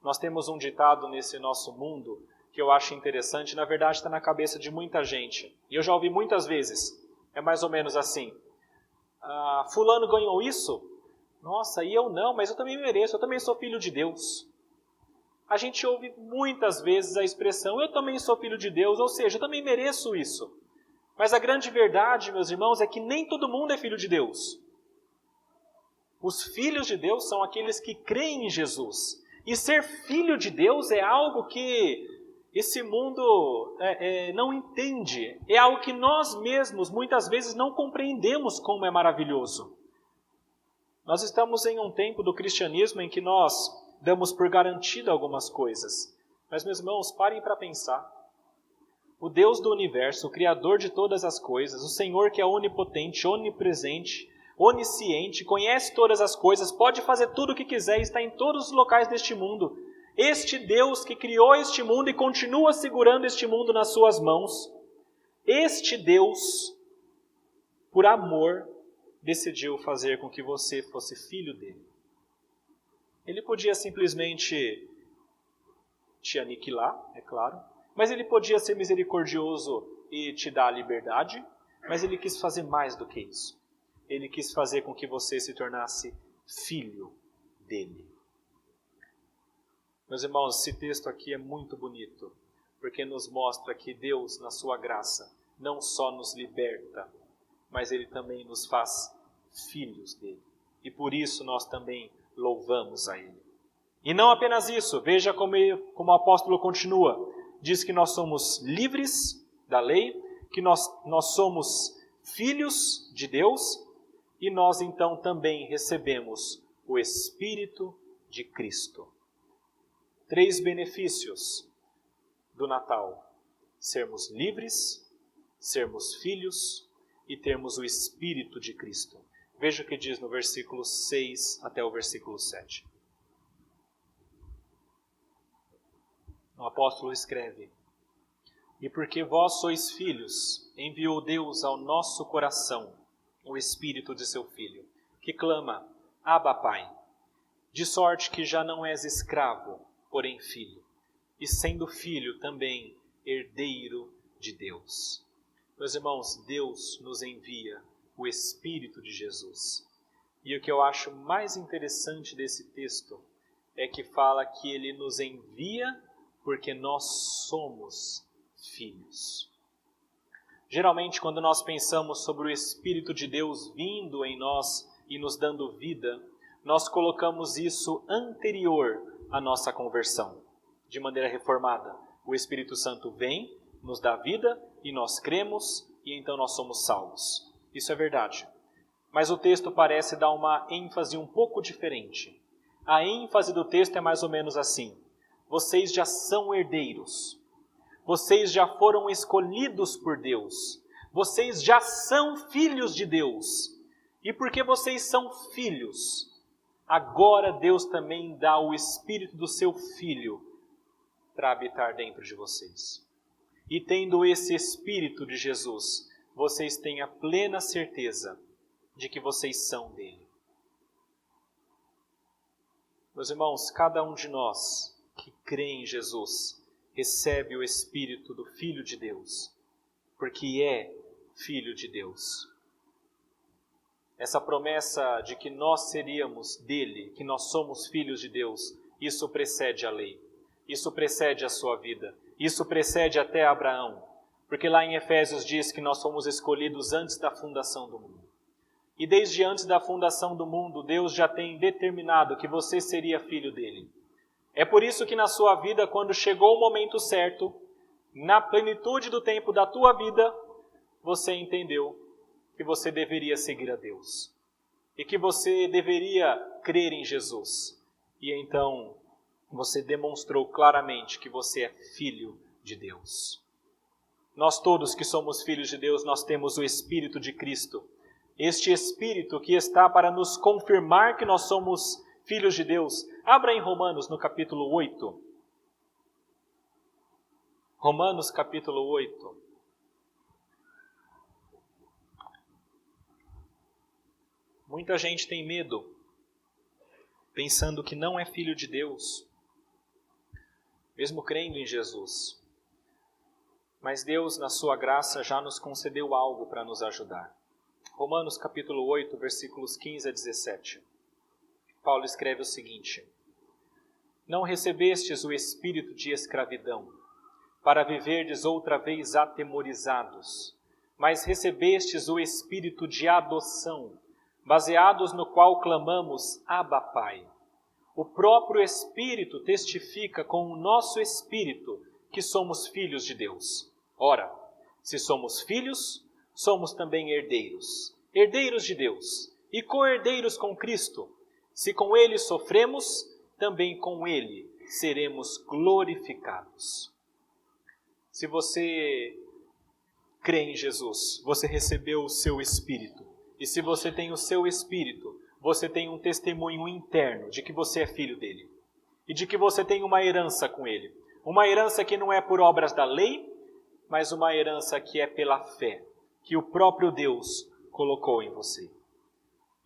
Speaker 1: Nós temos um ditado nesse nosso mundo que eu acho interessante, na verdade está na cabeça de muita gente. E eu já ouvi muitas vezes, é mais ou menos assim: fulano ganhou isso? Nossa, e eu não, mas eu também mereço, eu também sou filho de Deus. A gente ouve muitas vezes a expressão, eu também sou filho de Deus, ou seja, eu também mereço isso. Mas a grande verdade, meus irmãos, é que nem todo mundo é filho de Deus. Os filhos de Deus são aqueles que creem em Jesus. E ser filho de Deus é algo que esse mundo não entende. É algo que nós mesmos, muitas vezes, não compreendemos como é maravilhoso. Nós estamos em um tempo do cristianismo em que nós damos por garantido algumas coisas. Mas, meus irmãos, parem para pensar. O Deus do universo, o Criador de todas as coisas, o Senhor que é onipotente, onipresente, onisciente, conhece todas as coisas, pode fazer tudo o que quiser e está em todos os locais deste mundo. Este Deus que criou este mundo e continua segurando este mundo nas suas mãos, este Deus, por amor, decidiu fazer com que você fosse filho dele. Ele podia simplesmente te aniquilar, é claro, mas ele podia ser misericordioso e te dar a liberdade, mas ele quis fazer mais do que isso. Ele quis fazer com que você se tornasse filho dele. Meus irmãos, esse texto aqui é muito bonito, porque nos mostra que Deus, na sua graça, não só nos liberta, mas ele também nos faz filhos dele. E por isso nós também louvamos a ele. E não apenas isso, veja como o apóstolo continua. Diz que nós somos livres da lei, que nós somos filhos de Deus, e nós então também recebemos o Espírito de Cristo. 3 benefícios do Natal: sermos livres, sermos filhos e termos o Espírito de Cristo. Veja o que diz no versículo 6 até o versículo 7. O apóstolo escreve: E porque vós sois filhos, enviou Deus ao nosso coração o Espírito de seu Filho, que clama, Abba, Pai. De sorte que já não és escravo, porém filho, e sendo filho também herdeiro de Deus. Meus irmãos, Deus nos envia o Espírito de Jesus. E o que eu acho mais interessante desse texto é que fala que ele nos envia porque nós somos filhos. Geralmente, quando nós pensamos sobre o Espírito de Deus vindo em nós e nos dando vida, nós colocamos isso anterior à nossa conversão, de maneira reformada. O Espírito Santo vem, nos dá vida e nós cremos e então nós somos salvos. Isso é verdade. Mas o texto parece dar uma ênfase um pouco diferente. A ênfase do texto é mais ou menos assim: vocês já são herdeiros. Vocês já foram escolhidos por Deus. Vocês já são filhos de Deus. E porque vocês são filhos, agora Deus também dá o Espírito do seu Filho para habitar dentro de vocês. E tendo esse Espírito de Jesus, vocês têm a plena certeza de que vocês são dele. Meus irmãos, cada um de nós que crê em Jesus, recebe o Espírito do Filho de Deus, porque é filho de Deus. Essa promessa de que nós seríamos dele, que nós somos filhos de Deus, isso precede a lei, isso precede a sua vida, isso precede até Abraão, porque lá em Efésios diz que nós fomos escolhidos antes da fundação do mundo. E desde antes da fundação do mundo, Deus já tem determinado que você seria filho dele. É por isso que na sua vida, quando chegou o momento certo, na plenitude do tempo da tua vida, você entendeu que você deveria seguir a Deus. E que você deveria crer em Jesus. E então, você demonstrou claramente que você é filho de Deus. Nós todos que somos filhos de Deus, nós temos o Espírito de Cristo. Este Espírito que está para nos confirmar que nós somos filhos de Deus. Abra em Romanos no capítulo 8. Romanos capítulo 8. Muita gente tem medo, pensando que não é filho de Deus, mesmo crendo em Jesus. Mas Deus, na sua graça, já nos concedeu algo para nos ajudar. Romanos capítulo 8, versículos 15 a 17. Paulo escreve o seguinte: Não recebestes o espírito de escravidão, para viverdes outra vez atemorizados, mas recebestes o espírito de adoção, baseados no qual clamamos, Abba, Pai. O próprio Espírito testifica com o nosso espírito que somos filhos de Deus. Ora, se somos filhos, somos também herdeiros, herdeiros de Deus e co-herdeiros com Cristo. Se com Ele sofremos, também com Ele seremos glorificados. Se você crê em Jesus, você recebeu o seu Espírito. E se você tem o seu Espírito, você tem um testemunho interno de que você é filho dele. E de que você tem uma herança com ele. Uma herança que não é por obras da lei, mas uma herança que é pela fé, que o próprio Deus colocou em você.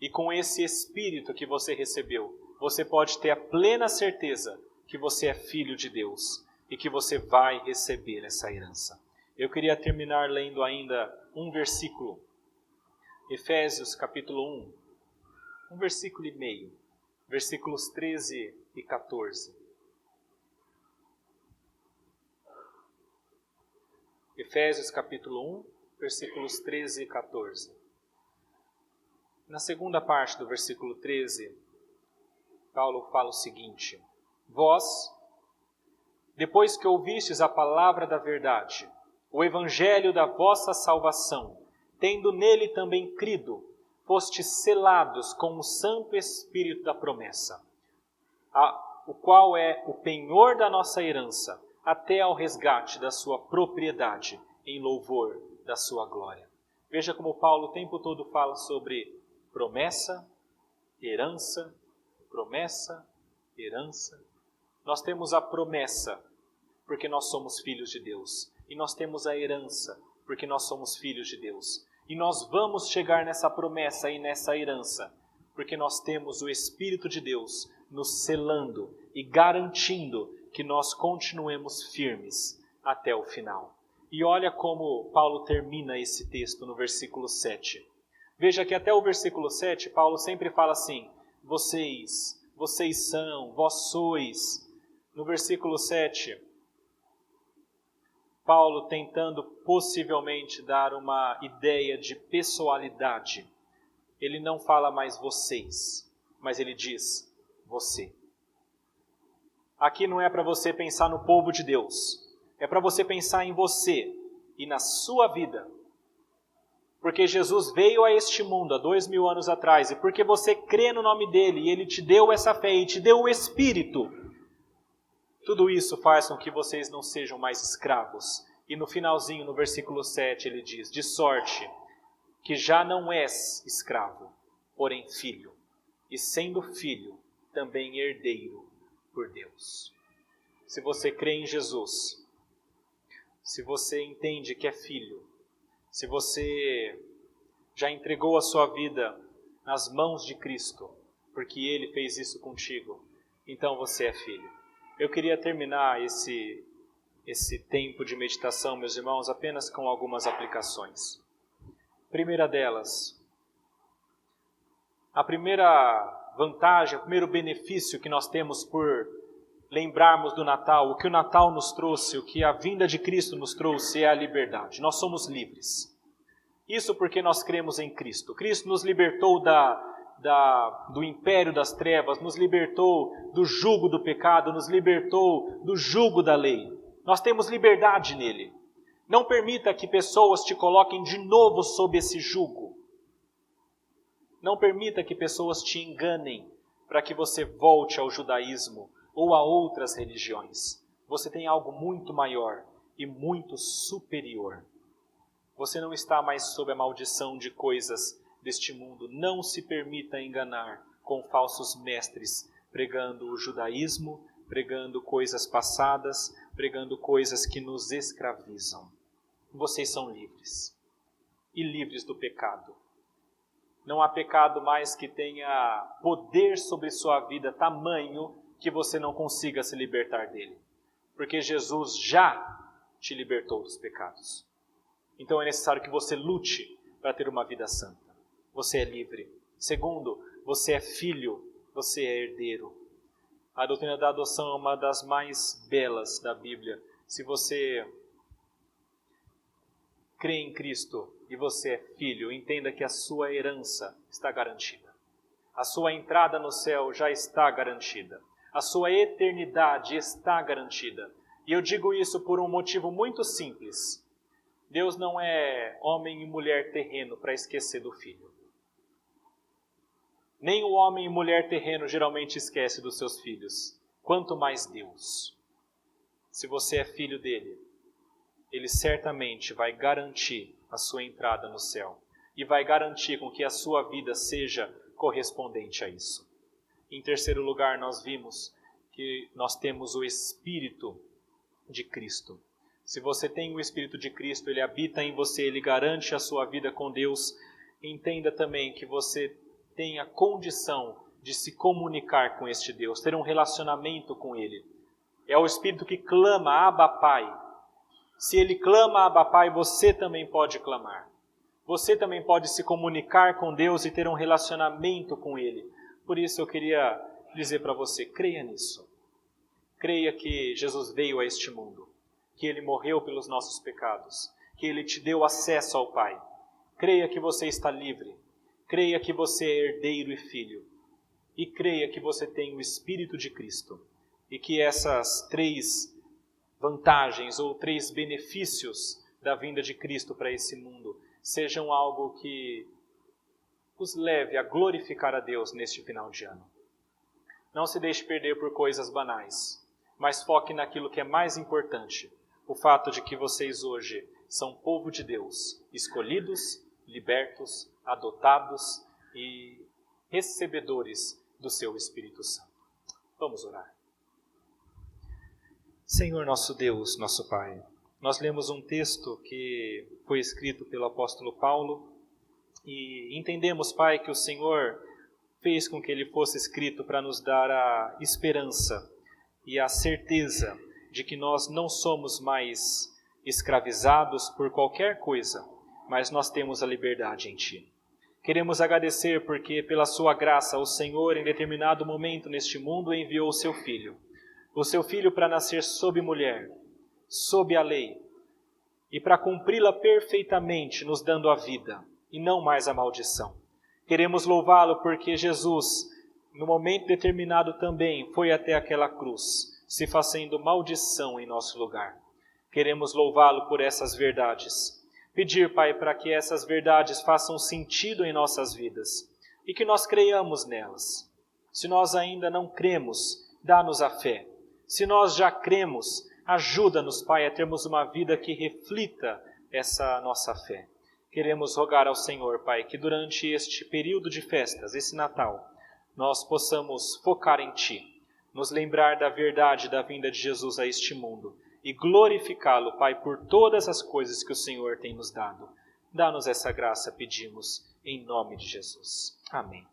Speaker 1: E com esse Espírito que você recebeu, você pode ter a plena certeza que você é filho de Deus e que você vai receber essa herança. Eu queria terminar lendo ainda um versículo. Efésios capítulo 1, um versículo e meio, versículos 13 e 14. Efésios capítulo 1, versículos 13 e 14. Na segunda parte do versículo 13, Paulo fala o seguinte: Vós, depois que ouvistes a palavra da verdade, o evangelho da vossa salvação, tendo nele também crido, fostes selados com o Santo Espírito da promessa, o qual é o penhor da nossa herança, até ao resgate da sua propriedade, em louvor da sua glória. Veja como Paulo o tempo todo fala sobre promessa, herança, promessa, herança. Nós temos a promessa, porque nós somos filhos de Deus. E nós temos a herança, porque nós somos filhos de Deus. E nós vamos chegar nessa promessa e nessa herança, porque nós temos o Espírito de Deus nos selando e garantindo que nós continuemos firmes até o final. E olha como Paulo termina esse texto no versículo 7. Veja que até o versículo 7, Paulo sempre fala assim, vocês são, vós sois. No versículo 7, Paulo tentando possivelmente dar uma ideia de pessoalidade. Ele não fala mais vocês, mas ele diz você. Aqui não é para você pensar no povo de Deus, é para você pensar em você e na sua vida. Porque Jesus veio a este mundo há 2000 anos atrás, e porque você crê no nome dele, e ele te deu essa fé, e te deu o Espírito, tudo isso faz com que vocês não sejam mais escravos. E no finalzinho, no versículo 7, ele diz, de sorte que já não és escravo, porém filho, e sendo filho, também herdeiro por Deus. Se você crê em Jesus, se você entende que é filho, se você já entregou a sua vida nas mãos de Cristo, porque Ele fez isso contigo, então você é filho. Eu queria terminar esse esse tempo de meditação, meus irmãos, apenas com algumas aplicações. Primeira delas, a primeira vantagem, o primeiro benefício que nós temos por lembrarmos do Natal, o que o Natal nos trouxe, o que a vinda de Cristo nos trouxe é a liberdade. Nós somos livres. Isso porque nós cremos em Cristo. Cristo nos libertou do império das trevas, nos libertou do jugo do pecado, nos libertou do jugo da lei. Nós temos liberdade nele. Não permita que pessoas te coloquem de novo sob esse jugo. Não permita que pessoas te enganem para que você volte ao judaísmo ou a outras religiões. Você tem algo muito maior e muito superior. Você não está mais sob a maldição de coisas deste mundo. Não se permita enganar com falsos mestres, pregando o judaísmo, pregando coisas passadas, pregando coisas que nos escravizam. Vocês são livres. E livres do pecado. Não há pecado mais que tenha poder sobre sua vida tamanho que você não consiga se libertar dele. Porque Jesus já te libertou dos pecados. Então é necessário que você lute para ter uma vida santa. Você é livre. Segundo, você é filho, você é herdeiro. A doutrina da adoção é uma das mais belas da Bíblia. Se você crê em Cristo e você é filho, entenda que a sua herança está garantida. A sua entrada no céu já está garantida. A sua eternidade está garantida. E eu digo isso por um motivo muito simples. Deus não é homem e mulher terreno para esquecer do filho. Nem o homem e mulher terreno geralmente esquece dos seus filhos. Quanto mais Deus. Se você é filho dele, ele certamente vai garantir a sua entrada no céu. E vai garantir com que a sua vida seja correspondente a isso. Em terceiro lugar, nós vimos que nós temos o Espírito de Cristo. Se você tem o Espírito de Cristo, ele habita em você, ele garante a sua vida com Deus. Entenda também que você tem a condição de se comunicar com este Deus, ter um relacionamento com ele. É o Espírito que clama, Abba Pai. Se ele clama, Abba Pai, você também pode clamar. Você também pode se comunicar com Deus e ter um relacionamento com ele. Por isso eu queria dizer para você, creia nisso. Creia que Jesus veio a este mundo, que ele morreu pelos nossos pecados, que ele te deu acesso ao Pai. Creia que você está livre. Creia que você é herdeiro e filho. E creia que você tem o Espírito de Cristo. E que essas 3 vantagens ou 3 benefícios da vinda de Cristo para esse mundo sejam algo que os leve a glorificar a Deus neste final de ano. Não se deixe perder por coisas banais, mas foque naquilo que é mais importante. O fato de que vocês hoje são povo de Deus, escolhidos, libertos, adotados e recebedores do seu Espírito Santo. Vamos orar. Senhor nosso Deus, nosso Pai, nós lemos um texto que foi escrito pelo apóstolo Paulo e entendemos, Pai, que o Senhor fez com que ele fosse escrito para nos dar a esperança e a certeza de que nós não somos mais escravizados por qualquer coisa, mas nós temos a liberdade em Ti. Queremos agradecer porque, pela Sua graça, o Senhor, em determinado momento neste mundo, enviou o Seu Filho. O Seu Filho para nascer sob mulher, sob a lei, e para cumpri-la perfeitamente, nos dando a vida, e não mais a maldição. Queremos louvá-lo porque Jesus, no momento determinado também, foi até aquela cruz, se fazendo maldição em nosso lugar. Queremos louvá-lo por essas verdades. Pedir, Pai, para que essas verdades façam sentido em nossas vidas e que nós creiamos nelas. Se nós ainda não cremos, dá-nos a fé. Se nós já cremos, ajuda-nos, Pai, a termos uma vida que reflita essa nossa fé. Queremos rogar ao Senhor, Pai, que durante este período de festas, esse Natal, nós possamos focar em Ti, nos lembrar da verdade da vinda de Jesus a este mundo e glorificá-lo, Pai, por todas as coisas que o Senhor tem nos dado. Dá-nos essa graça, pedimos, em nome de Jesus. Amém.